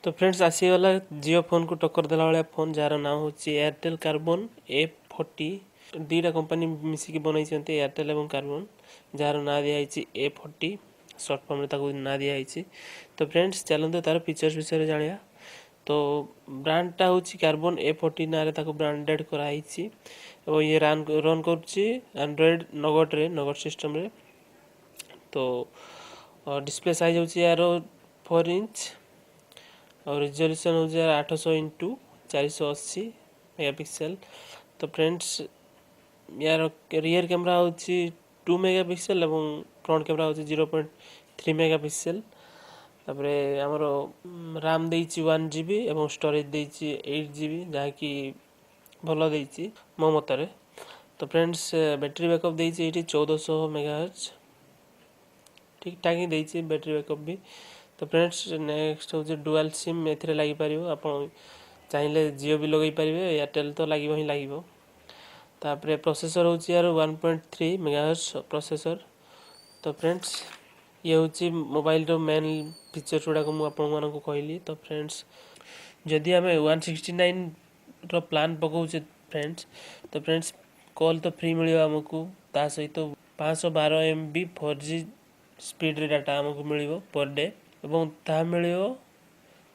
तो फ्रेंड्स आसीगला जियो फोन को टक्कर देला वाला फोन जार नाम हूँ एयरटेल कार्बन A40 दीटा कंपनी मिसिकी बनई एयरटेल और कार्बन जार ना दिखाई A40 सर्ट फॉर्म ना दिखाई। तो फ्रेंड्स चलते तार फीचर्स विषय जाना। तो ब्रांडटा हूँ कार्बन A40 ना ब्रांडेड कराई और ये रन एंड्रॉइड नगद सिस्टम रे। तो डिस्प्ले साइज हूँ यार 4 इंच और रिजोल्यूशन हो 800x480 मेगापिक्सेल। तो फ्रेंड्स यार रियर कैमरा हो 2 मेगापिक्सेल और फ्रंट कैमरा हो 0.3 मेगापिक्सेल। तापर आमर राम देइछि 1 GB और स्टोरेज देइछि 8 GB जहाँकि भल देइछि मो मतरे। तो फ्रेंड्स बैटरी बैकअप देइछि 1400 मेगाहर्ट्ज ठीक ठाक ही देइछि बैटरी बैकअप भी। तो फ्रेंड्स नेक्स्ट हूँ डुआल सिम ए लगी पार आप चाहिए जियो भी लगे पारे एयरटेल तो लगे ही लगे। तापर प्रोसेसर हूँ यार 1.3 मेगाहर्ट्ज प्रोसेसर। तो फ्रेंड्स ये हूँ मोबाइल मेन फीचर्स गुड़ाक मुझे कहली। तो फ्रेंड्स जदि आम 169 प्लान पकाचे फ्रेंड्स तो फ्रेंड्स कॉल तो फ्री मिल आमको ता सहित 512 MB 4G स्पीड रे डाटा आमको मिल पर डे एवं ता मिल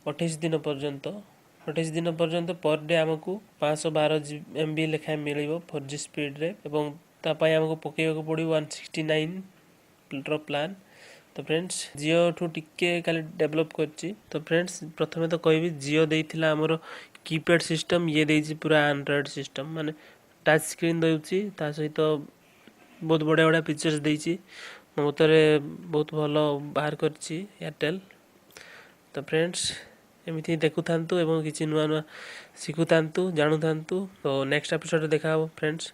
28 दिन पर्यंत 28 दिन पर्यंत पर डे आमको 512 MB लेखाएं मिल 4G स्पीड रे एवं तापाई आमको पकेवा पड़ो 169 प्लान। तो फ्रेंड्स जियो ठू टिके खाली डेवलप करछि। तो फ्रेंड्स प्रथमे तो कहबी जियो देइथिला हमर कीपैड सिस्टम ये देइछि पूरा एंड्रॉइड सिस्टम माने टच स्क्रीन देउछि ता सहित बहुत बढ़िया बढ़िया फीचर्स देइछि मो मतरे बहुत भलो बाहर करछि एयरटेल। तो फ्रेंड्स एमती देखु थांतु एवं किछि नुआ नुआ शिखु थांतु जानु थांतु। तो नेक्स्ट एपिसोड देखा हो फ्रेंड्स।